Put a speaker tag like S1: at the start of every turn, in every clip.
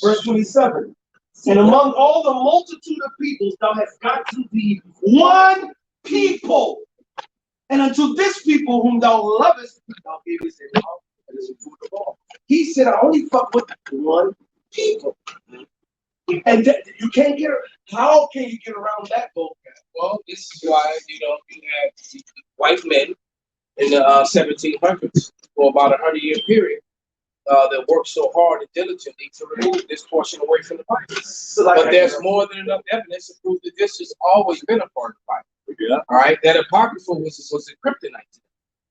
S1: Verse 27. And among all the multitude of peoples, thou hast got to be one people. And unto this people whom thou lovest, thou gavest a law that is the food of all. He said, I only fuck with one people. And you can't get, how can you get around that goal?
S2: Well, this is why, you had white men in the 1700s for about a 100-year period that worked so hard and diligently to remove this portion away from the Bible. So but there's more than enough evidence to prove that this has always been a part of the Bible. Yeah. All right, that Apocrypha was the kryptonite.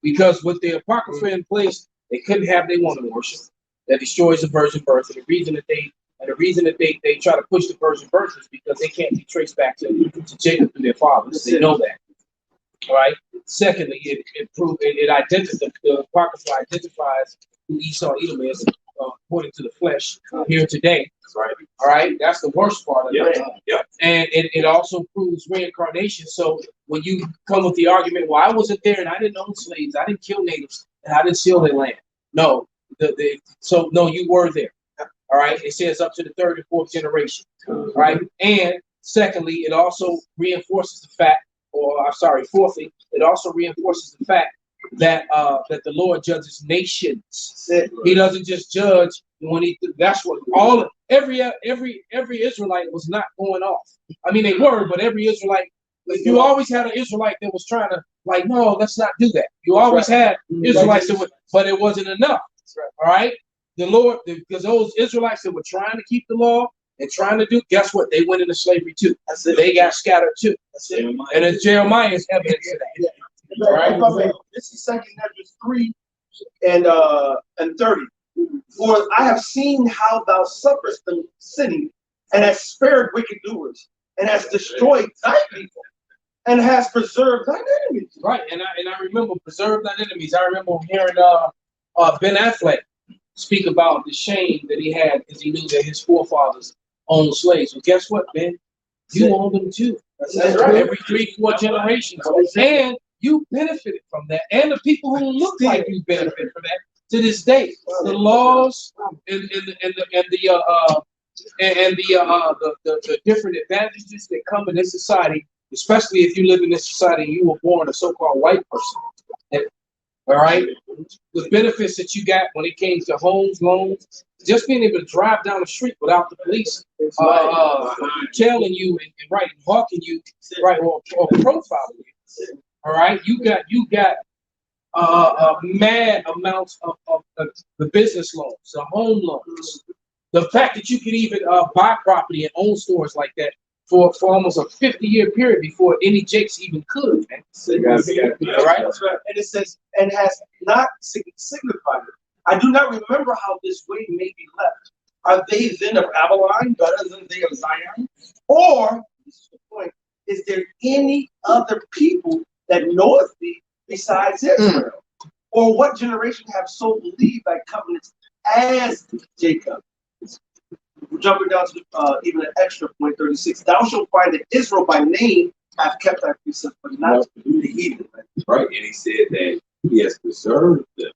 S2: Because with the Apocrypha in place, they couldn't have their woman worship that destroys the virgin birth. And the reason that they try to push the virgin birth is because they can't be traced back to Jacob through their fathers. They know that. All right. Secondly, the Apocrypha identifies who Esau Edom is according to the flesh here today. That's right. All right. That's the worst part of it. Yep. And it also proves reincarnation. So when you come with the argument, well, I wasn't there and I didn't own slaves, I didn't kill natives, and I didn't steal their land. No, no, you were there. All right. It says up to the third and fourth generation. All right. And secondly, it also reinforces the fact, fourthly, it also reinforces the fact that that the Lord judges nations. He doesn't just judge when that's what every Israelite was not going off. I mean, they were, but every Israelite, you always had an Israelite that was trying to no, let's not do that. You always had Israelites that would, but it wasn't enough. All right, the Lord, because those Israelites that were trying to keep the law and trying to do, guess what? They went into slavery too. They got scattered too. And it's Jeremiah is evidence of that.
S1: All right. This is 2 Ezra 3 and 30. For I have seen how thou sufferest the city, and hast spared wicked doers, and hast destroyed thy people, and hast preserved thine enemies.
S2: Right, and I remember preserved thine enemies. I remember hearing Ben Affleck speak about the shame that he had because he knew that his forefathers owned slaves. Well, guess what, Ben? You own them too. That's right. Every 3-4 generations, and you benefited from that, and the people who look like you benefit from that to this day. The laws and the different advantages that come in this society, especially if you live in this society and you were born a so-called white person. All right, the benefits that you got when it came to homes, loans, just being able to drive down the street without the police tailing you and hawking you, or profiling you. All right, you got mad amounts of the business loans, the home loans, the fact that you could even buy property and own stores like that for almost a 50-year period before any Jakes even could. Man.
S1: All right, and it says, and has not signified it. I do not remember how this way may be left. Are they then of Babylon better than they of Zion? Or, this is the point, is there any other people that knoweth thee besides Israel? Or what generation have so believed thy covenants as Jacob? We're jumping down to even an extra point, 36. Thou shalt find that Israel by name have kept thy precepts, but not the heathen.
S3: Right, and he said that he has preserved them.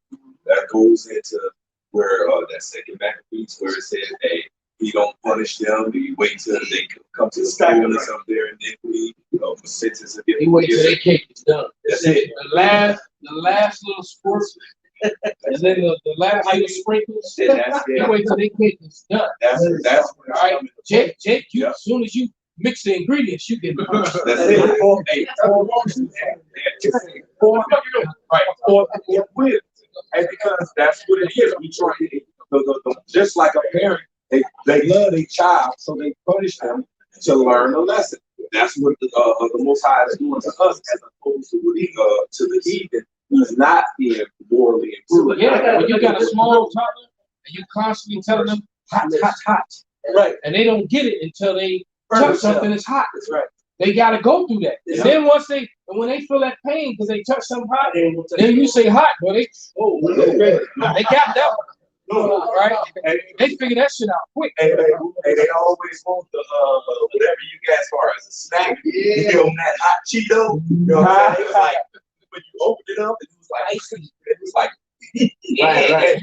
S3: That goes into where that second back piece where it says, hey, he don't punish them, he wait till they come to the fullness of their iniquity, for sentence of
S2: he wait till their cake is done. That's it. The last little sports, and then the last little sprinkles. He wait till their cake is done.
S3: That's
S2: all right. Jake, as soon as you mix the ingredients, you get punished.
S3: That's it. Right. And because that's what it is. We try just like a parent, they love their child, so they punish them to learn a lesson. That's what the Most High is doing to us, as opposed to the heathen who's not being morally improved.
S2: Yeah, when you got a small toddler and you constantly telling them hot,
S1: right,
S2: and they don't get it until they touch something that's hot.
S1: That's right.
S2: They got to go through that. And then when they feel that pain because they touch something hot, then you say hot, boy, they got that one. Right? They figure that shit out quick.
S3: They always want the whatever you got as far as a snack. You give them that hot Cheeto. You know what I'm saying? It was like when you opened it up, it was like ice cream. It was like
S2: Right.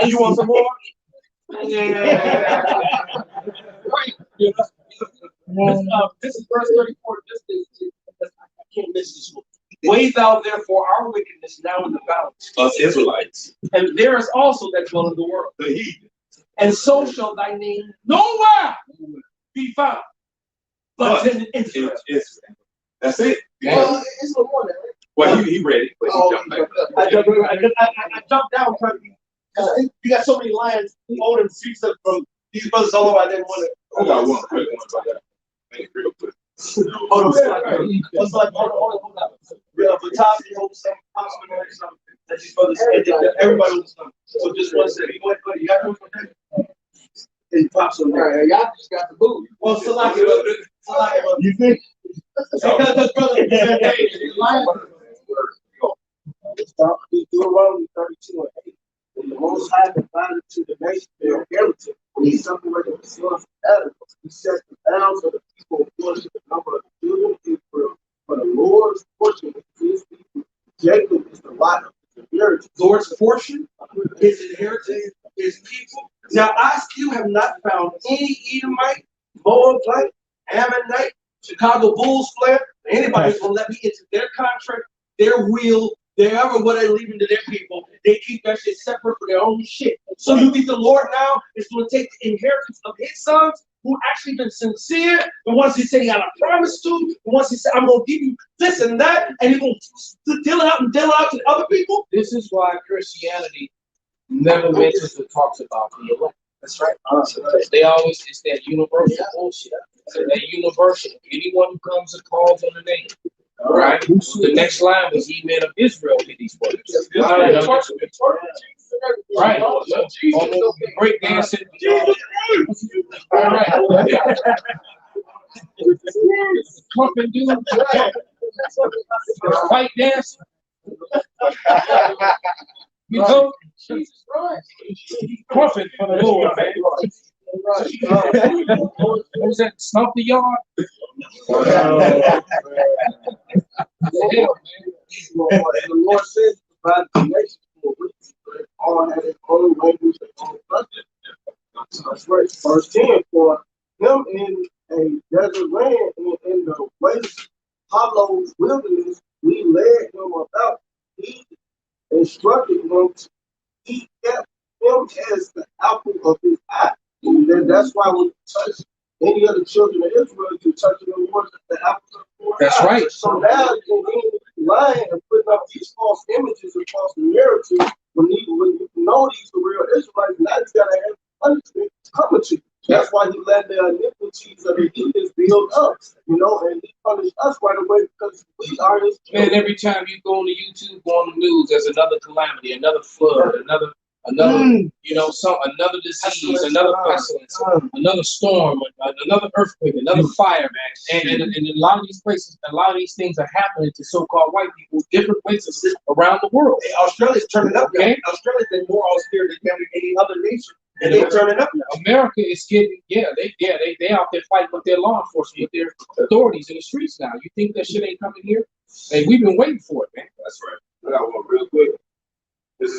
S1: You want some more?
S2: Yeah. Right.
S1: This is verse 34. I can't miss this one. Weigh thou therefore our wickedness now in the balance.
S3: Us Israelites.
S1: And there is also that dwell in the world.
S3: The heathen.
S1: And so shall thy name nowhere be found. But in Israel.
S3: That's it.
S1: Well, it's no more than that.
S3: Well, he read it, but he jumped back.
S1: I jumped down because you got so many lines holding streets up from these brothers all over. I didn't want to.
S3: I got one quick one about that. Make it real quick.
S1: Hold on. It's like, hold on. The top, you hold some, hospital or something. That these brothers, everybody was something. So just one second. You got room for that? And pops on there.
S2: Y'all just got the boot.
S1: Well, you think? Stop Deuteronomy 32 and 8. When the Most High divided to the nation their inheritance, when he separated the sons of Adam, he set the bounds of the people according to the number of the children of Israel. For the Lord's portion is his people. Jacob is the lot of his inheritance. Lord's portion, his inheritance, his people. Now I still have not found any Edomite, Moabite, Ammonite, Chicago Bulls player, anybody who's gonna let me into their contract, their will, what they leaving to their people. They keep that shit separate for their own shit. So you think the Lord now is going to take the inheritance of his sons who actually been sincere, the ones he said he had a promise to, the ones he said, I'm going to give you this and that, and he's going to deal it out to the other people?
S2: This is why Christianity never mentions or talks about the elect.
S1: That's right.
S2: They always, it's that universal bullshit. That universal. Anyone who comes and calls on the name. Right? The next line was ye men of Israel did these works. Right. Break dancing. All right. Pumping dude. Fight dance. You know, Jesus Christ. Pumping for the Lord, man. What was that? Stomp the yard?
S1: The Lord says, "By the nation for which all had his own language and own subject." That's right. Verse 10: For him in a desert land and in the waste, hollow wilderness, we led him about. He instructed him to he kept him as the apple of his eye. And then that's why when you touch any of the children of Israel, you touch them more than the apple of your eye.
S2: That's right.
S1: So now you can lying and putting up these false images and false narratives when you know these are real Israelites, now you gotta have punishment coming to you. That's why he let the iniquities of the heathens build up, and he punished us right away because we are his children.
S2: Man, every time you go on the YouTube, go on the news, there's another calamity, another flood, another disease, another pestilence, another storm, another earthquake, another fire, man. And in a lot of these places, a lot of these things are happening to so-called white people, different places around the world.
S1: Hey, Australia's turning up. Okay, Australia's been more austere than any other nation, and they're turning up now.
S2: America is getting, they out there fighting with their law enforcement, with their authorities in the streets now. You think that shit ain't coming here? Hey, we've been waiting for it, man.
S3: That's right. I got one real quick. This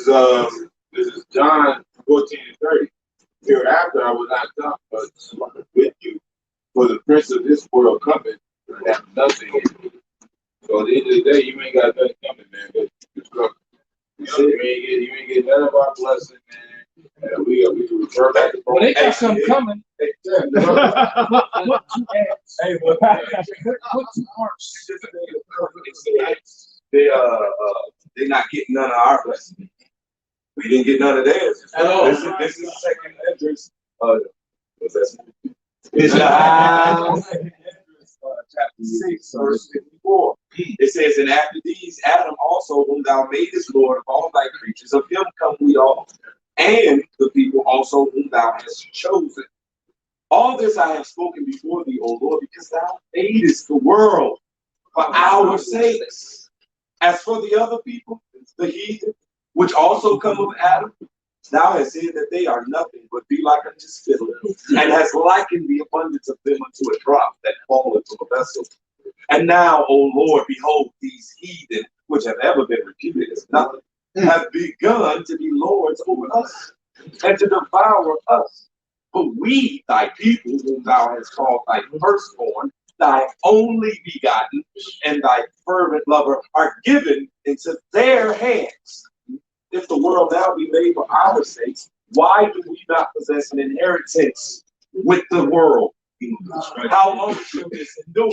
S3: is John 14:30. Hereafter I will not come, but with you, for the prince of this world cometh, and have nothing in me. So at the end of the day, you ain't got nothing coming, man. But you ain't get none of our blessing, man. And we can return back to
S2: well, they got something coming.
S3: Hey,
S2: What you ask?
S3: hey,
S2: What you arts?
S3: They not getting none of our blessing. We didn't get none of theirs. This is the second entrance. What's that? It's chapter 6, verse 54. It says, and after these, Adam also, whom thou madest Lord of all thy creatures, of him come we all, and the people also whom thou hast chosen. All this I have spoken before thee, O Lord, because thou madest the world for our sakes. As for the other people, the heathen, which also come of Adam, thou hast said that they are nothing but be like unto spittle, and hast likened the abundance of them unto a drop that falleth from a vessel. And now, O Lord, behold these heathen, which have ever been reputed as nothing, have begun to be lords over us and to devour us. But we, thy people, whom thou hast called thy firstborn, thy only begotten, and thy fervent lover, are given into their hands. If the world now be made for our sakes, why do we not possess an inheritance with the world? How long shall this endure?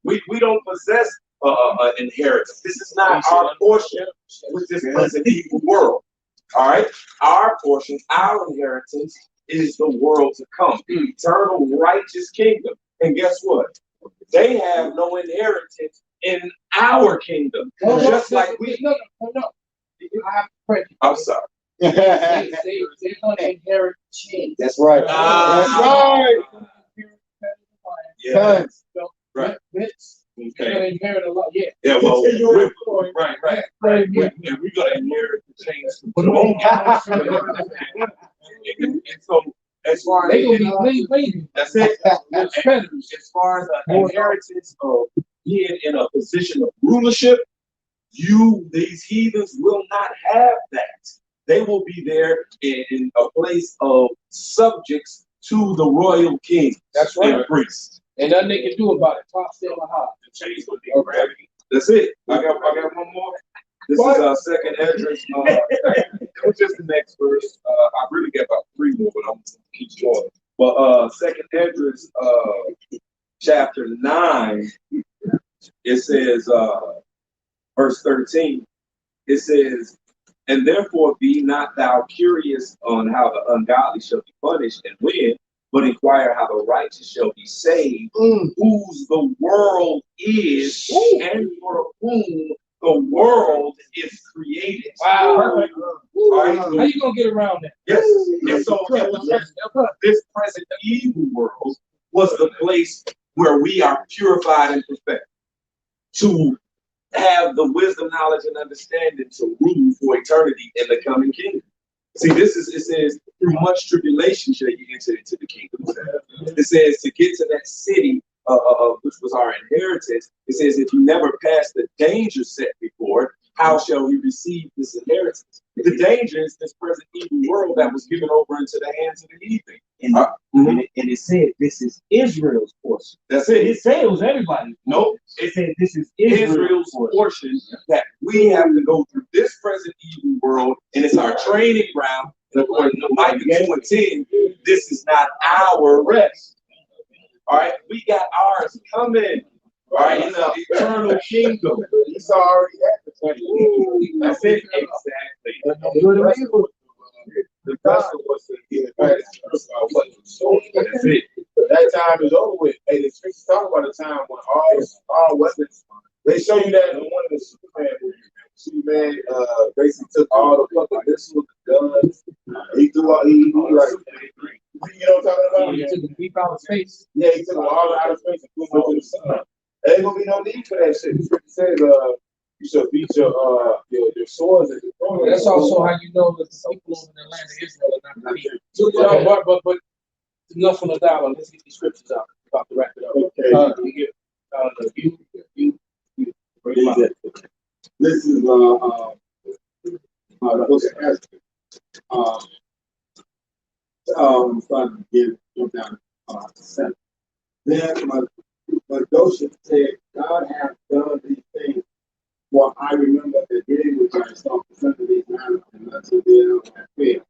S3: We don't possess an inheritance. This is not our portion with this present evil world. All right? Our portion, our inheritance is the world to come, the eternal righteous kingdom. And guess what? They have no inheritance in our kingdom. Just like we.
S2: No. I have to pray.
S3: I'm sorry.
S2: They're going to inherit change.
S4: That's right. That's right.
S3: Yeah.
S2: Right. They're
S3: Okay.
S2: going to inherit a lot. Yeah.
S3: Yeah, well, right.
S2: Right.
S3: We're going to inherit the change. And so, as far
S2: They
S3: as
S2: going to be lazy.
S3: that's it.
S2: That's predators.
S3: As far as the inheritance of being in a position of rulership, these heathens will not have that. They will be there in a place of subjects to the royal king.
S2: That's right.
S3: And priests.
S2: And nothing they can do about it. Top still high.
S3: The change will be gravity. That's it. I got one more. This is our second address. It's just the next verse. I really got about 3 more, but I'm gonna keep going. But second address, chapter 9, it says, verse 13, it says, and therefore be not thou curious on how the ungodly shall be punished and when, but inquire how the righteous shall be saved, whose the world is, and for whom the world is created.
S2: Wow.
S3: Right.
S2: How you going to get around that?
S3: Yes. And so this present evil world was the place where we are purified and perfected to have the wisdom, knowledge, and understanding to rule for eternity in the coming kingdom. See, it says, through much tribulation shall you enter into the kingdom. It says to get to that city, which was our inheritance. It says, if you never pass the danger set before, how shall we receive this inheritance? The danger is this present evil world that was given over into the hands of the heathen.
S4: And it said this is Israel's portion.
S3: That's it.
S4: It said it was everybody.
S3: Nope.
S4: It said this is
S3: Israel's portion that we have to go through this present evil world, and it's our training ground. And according to Micah 2:10, this is not our rest. All right, we got ours coming. All right, in the eternal kingdom.
S4: He's already at the place.
S3: That's it. Exactly. The rest of us is getting back to what so that's it.
S4: That time is over with. Hey, the scriptures talk about the time when all weapons. They show you that in one of the Superman movies. Superman basically took all the fucking missiles, the guns. He threw all he like. You know what I'm talking about?
S2: You took the deep out of space.
S4: Yeah, he took all the outer space and threw them into the sun. There ain't gonna be no need for that shit. The scripture says you should beat your swords at the throne.
S2: That's also how you know that the people in the land of Israel are not beat. But enough on the dialogue. Let's get these scriptures out. About to wrap it up.
S4: Okay.
S2: You.
S4: This is the book of Esther. I'm trying to jump down to 7. Then Mephibosheth said, God hath done these things, for I remember the day which I saw the son of these matters, and unto them I failed.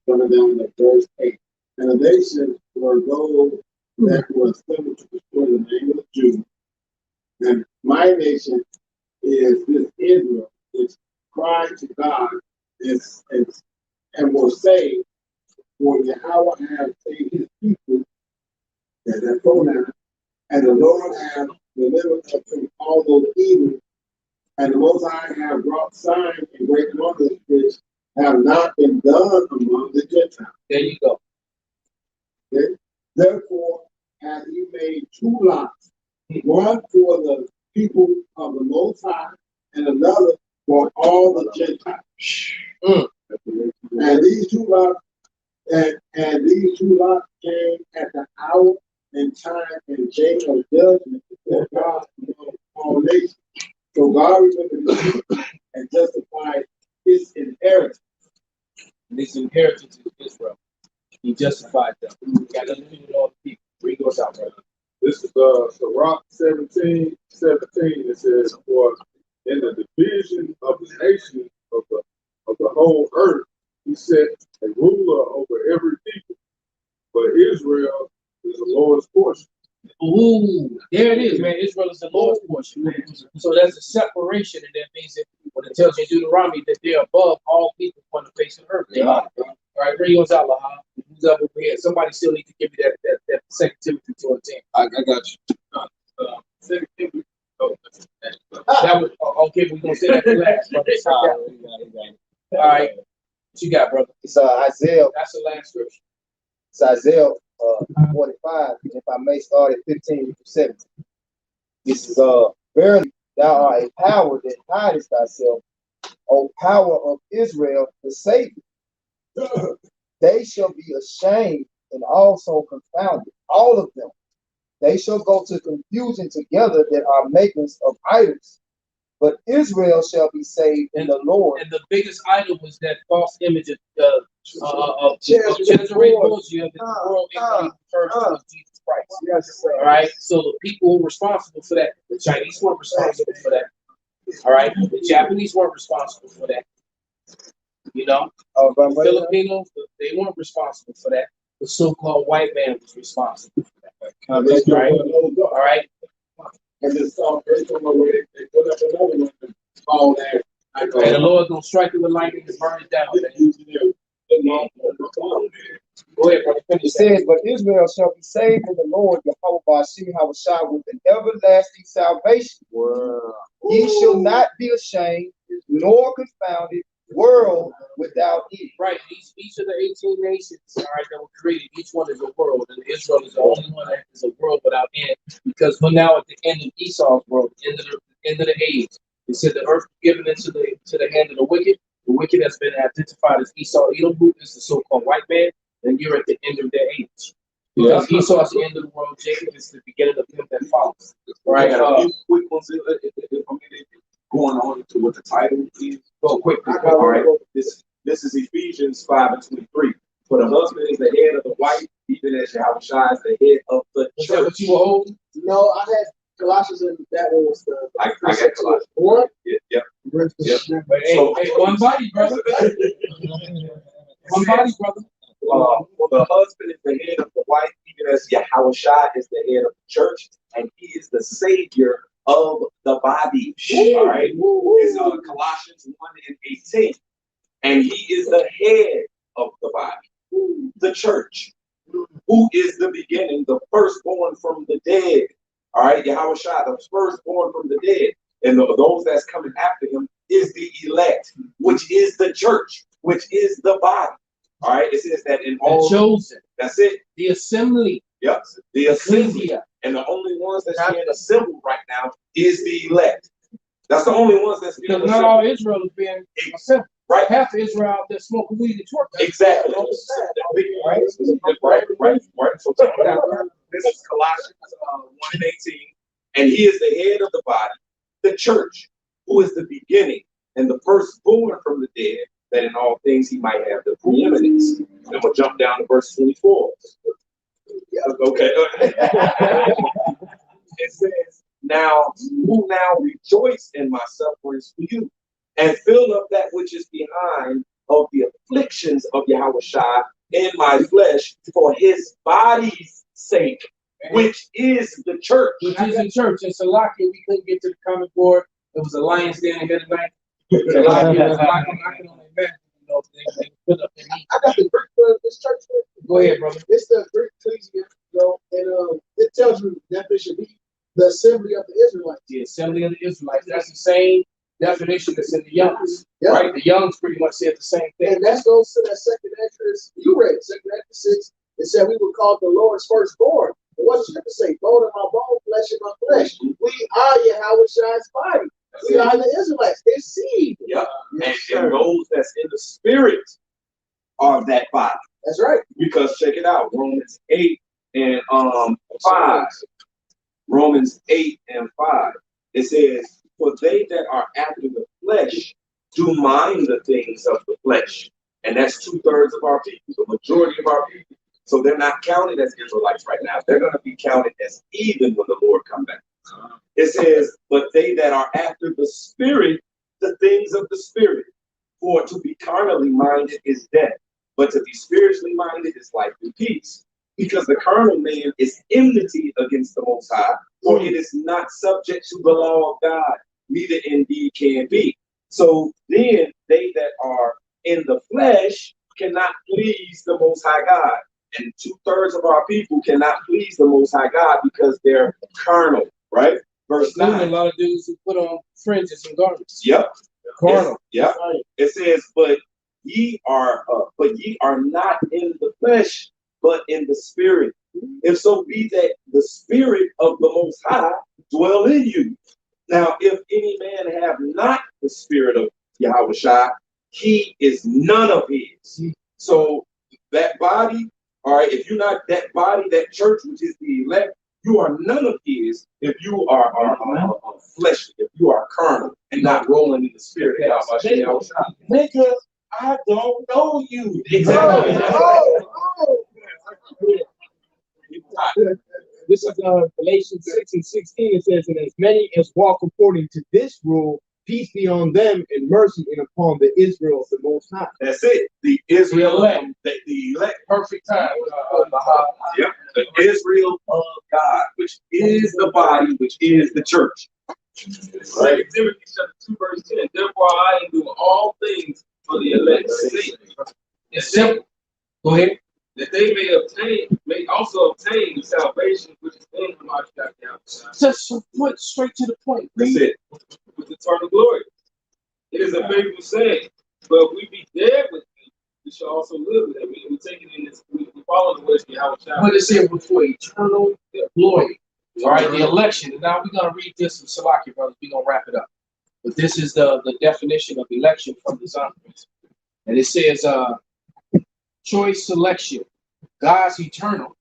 S4: Coming down to verse 8. And the nations were those that were assembled to destroy the name of the Jews. And my nation is this Israel, which cried to God and will say, for Yahweh has saved his people, that pronoun, and the Lord has delivered us from all those evils, and the Most High have brought signs and great wonders which have not been done among the Gentiles.
S2: There you go.
S4: Okay? Therefore, has he made 2 lots, one for the people of the Most High, and another for all the Gentiles. And these 2 lots, and these 2 lots came at the hour and time and day of judgment before God among all nations. So God remembered his people and justified his inheritance.
S2: And his inheritance is Israel. He justified them. He got nothing to do with all the people. Read those out, brother.
S4: This is Sirach 17:17. It says, "For in the division of the nation of the whole earth, he set a ruler over every people. But Israel is the Lord's portion."
S2: Ooh, there it is, man. Israel is the Lord's portion. So there's a separation, and that means that when it tells you in Deuteronomy that they're above all people on the face of the earth.
S4: Yeah.
S2: All right, bring yours out, Laha. Who's up over here? Somebody still needs to give me that 2 Timothy 2:10.
S3: I got you.
S4: 2 Timothy.
S2: That was okay. We're gonna say that for last. But it's all right. What you got, brother?
S5: It's Isaiah.
S2: That's the last scripture.
S5: It's Isaiah 45. If I may start at 15 to 17. This is verily thou art a power that hidest thyself, O power of Israel, the Savior. They shall be ashamed and also confounded, all of them. They shall go to confusion together that are makers of idols. But Israel shall be saved in the Lord.
S2: And the biggest idol was that false image of Cesare Borgia that the world refers to as Jesus Christ.
S5: Yes,
S2: All right. So the people who were responsible for that, the Chinese weren't responsible for that. All right. The Japanese weren't responsible for that. You know, the Filipinos, they weren't responsible for that. The so-called white man was responsible for that. Right? All right.
S4: And this song, they put up another one called that.
S2: And the Lord gonna strike it with lightning and burn it down. Go ahead, brother.
S5: It says, but Israel shall be saved in the Lord, Yahweh Bashir Hawashah, with an everlasting salvation.
S3: Wow.
S5: Ye shall not be ashamed, nor confounded, world without end.
S2: Right. Each of the 18 nations, all right, that were created, each one is a world, and Israel is the only one that is a world without end. Because we're now at the end of Esau's world, end of the age. It said the earth given into the hand of the wicked. The wicked has been identified as Esau, Edom, who is the so-called white man, and you're at the end of their age. Because Esau is the end of the world, Jacob is the beginning of him that follows. All right.
S3: Quick ones, going on to what the title is.
S2: Go quick.
S3: All right. This is Ephesians 5:23. For the husband is the head of the wife, even as Yahushua is the head of the
S2: Is that what
S3: church.
S2: you were holding?
S6: No, I had Colossians, and that one was the.
S3: I got Colossians.
S6: One.
S3: Yeah.
S2: But hey, one body, brother. One body, brother.
S3: For the husband is the head of the wife, even as Yahushua is the head of the church, and he is the savior of the body. All right. It's Colossians 1:18. And he is the head of the body, the church, who is the beginning, the firstborn from the dead. All right, Yahushua, the firstborn from the dead. And those that's coming after him is the elect, which is the church, which is the body. All right, it says that in all.
S2: The chosen.
S3: That's it.
S2: The assembly.
S3: Yep. The assembly. And the only ones that's being assembled right now is the elect. That's the only ones that's being
S2: Because not all Israel is being assembled.
S3: Right.
S2: Half of Israel out there smoking weed and twerking.
S3: Exactly. Right. So check it out. This is Colossians 1:18. And he is the head of the body, the church, who is the beginning and the firstborn from the dead, that in all things he might have the preeminence. And we'll jump down to verse 24. Okay. It says, who now rejoice in my sufferings for you, and fill up that which is behind of the afflictions of Yahushua in my flesh for his body's sake, which is the church.
S2: Which is the church. In Salakia, we couldn't get to the comic board. There was a lion standing here tonight. Salakia, I can only imagine, you know, they put up their meat.
S6: I got the Greek for this church.
S2: Go ahead, brother.
S6: It's the Greek ecclesia, you know, and it tells you the definition be the assembly of the Israelites.
S2: The assembly of the Israelites. That's the same definition that's in the Youngs.
S6: Yeah.
S2: Right? The Youngs pretty much said the same thing.
S6: And that goes to that second Exodus you read, second Exodus 6. It said we were called the Lord's firstborn. And what does it say? Bone of my bone, flesh of my flesh. We are Yahweh's body. We are the Israelites. His seed.
S3: Yeah. And those that's in the spirit are that body.
S6: That's right.
S3: Because check it out, Romans 8 and 5. Romans 8 and 5. It says, for they that are after the flesh do mind the things of the flesh. And that's 2/3 of our people, the majority of our people. So they're not counted as Israelites right now. They're going to be counted as heathen when the Lord comes back. It says, but they that are after the Spirit, the things of the Spirit. For to be carnally minded is death, but to be spiritually minded is life and peace. Because the carnal man is enmity against the Most High, for it is not subject to the law of God, neither indeed can be. So then they that are in the flesh cannot please the Most High God. And 2/3 of our people cannot please the Most High God because they're carnal, right? Verse 9.
S2: A lot of dudes who put on fringes and garments.
S3: Yep.
S2: Carnal.
S3: Yep. It says, but ye are not in the flesh, but in the Spirit. If so be that the Spirit of the Most High dwell in you. Now, if any man have not the Spirit of Yahushua, he is none of his. So that body, all right, if you're not that body, that church, which is the elect, you are none of his if you are fleshly, if you are carnal and not rolling in the Spirit. Nigga, I don't know you. Exactly.
S7: This is Galatians 6:16. It says, and as many as walk according to this rule, peace be on them and mercy and upon the Israel of the Most High.
S3: That's it. The Israel, the elect,
S2: Perfect time.
S3: Yep. The Israel of God, which is the body, which is the church.
S2: Right. Timothy chapter 2, verse 10. Therefore, I am doing all things for the elect's sake. It's simple. Go ahead. That they may also obtain salvation, which is in the Lord God. Just put straight to the point.
S3: That's it.
S2: With eternal glory. It is a faithful saying. But if we be dead with him, we shall also live with him. We take it in this, we follow the ways of Yahweh. But it said for eternal glory. All right, the election. And now we're going to read this in Salaki, brothers. We're going to wrap it up. But this is the definition of election from the Zonderans. And it says, choice selection, God's eternal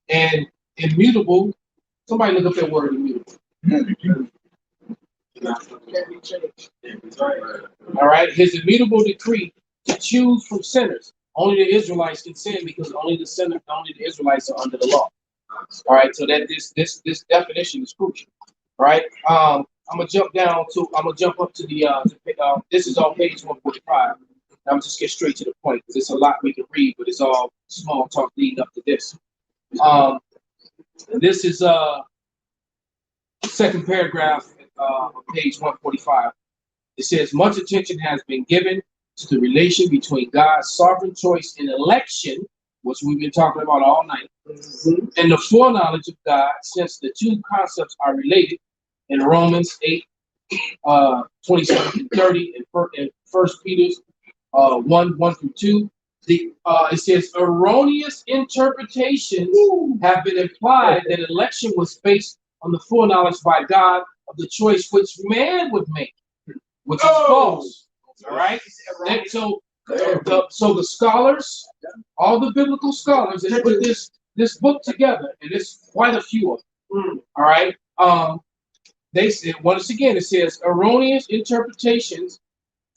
S2: and immutable. Somebody look up that word immutable. All right, his immutable decree to choose from sinners. Only the Israelites can sin because only the Israelites are under the law. All right, so that this definition is crucial. All right, I'm gonna jump up to the this is on page 145. I'm just get straight to the point because it's a lot we can read, but it's all small talk leading up to this. This is second paragraph on page 145. It says, much attention has been given to the relation between God's sovereign choice and election, which we've been talking about all night, and the foreknowledge of God, since the two concepts are related in Romans 8, 27 and 30, and 1 Peter 1 through 2. It says erroneous interpretations have been implied that election was based on the foreknowledge by God of the choice which man would make, which is false. All right. And so the scholars, all the biblical scholars, they put this book together, and it's quite a few of them. All right. They said once again, it says erroneous interpretations,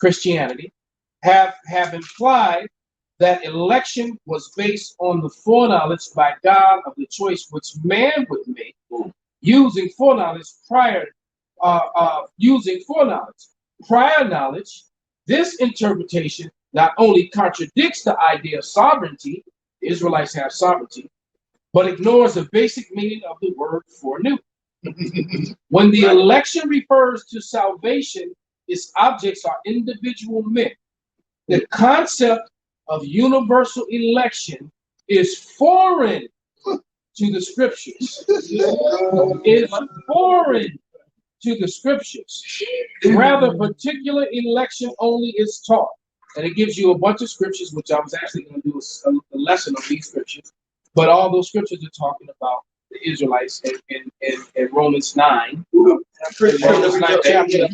S2: Christianity, have implied that election was based on the foreknowledge by God of the choice which man would make, using foreknowledge prior knowledge. This interpretation not only contradicts the idea of sovereignty, the Israelites have sovereignty, but ignores the basic meaning of the word foreknew. When the election refers to salvation, its objects are individual men. The concept of universal election is foreign to the scriptures. Is foreign to the scriptures. Rather, particular election only is taught. And it gives you a bunch of scriptures, which I was actually going to do a lesson on these scriptures. But all those scriptures are talking about the Israelites in Romans 9. Romans 9 chapter.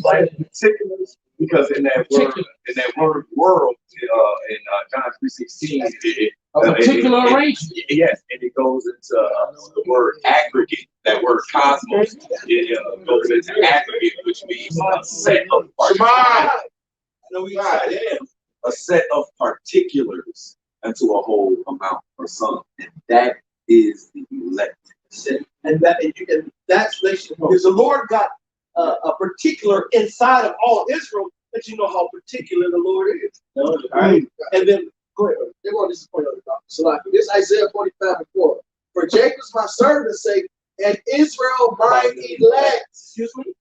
S3: Because in that word world in John 3:16,
S2: a particular arrangement.
S3: Yes, and it goes into the word aggregate. That word cosmos, it goes into aggregate, which means set apart.
S1: know we
S3: God
S1: excited.
S3: damn. A set of particulars into a whole amount or sum. And that is the elect.
S1: And that's because the Lord got a particular inside of all Israel that you know how particular the Lord is. All right. And then go ahead.
S6: They're going to disappoint other doctors. So this is Isaiah 45:4. For Jacob's my servant's sake, and Israel mine elect.
S1: Excuse me?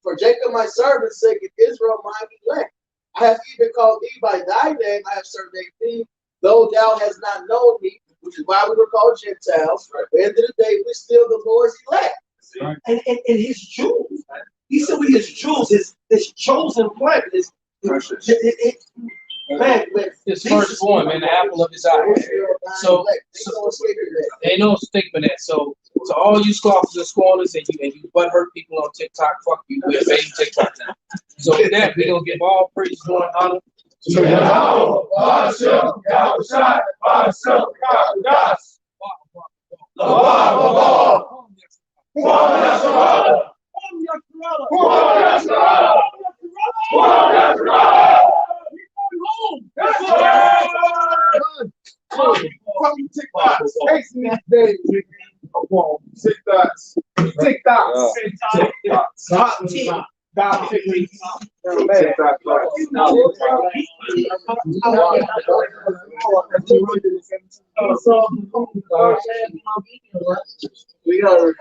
S6: For Jacob my servant's sake, and Israel mine elect. I have even called thee by thy name, I have surveyed thee, though thou hast not known me, which is why we were called Gentiles. At the end of the day, we're still the Lord's elect.
S1: And his jewels. He said with his jewels, his chosen plant,
S3: Precious.
S1: Man,
S2: His firstborn, man, the apple of his eye. So ain't no stigma there. So all you scoffers and scorners and you butthurt people on TikTok, fuck you. We're fading TikTok now. So with that, we're gonna give all praise, glory, and honor to Yahweh.
S4: Fucking TikToks. Chasing these days. TikToks. TikToks.
S1: Hot tea.
S6: We are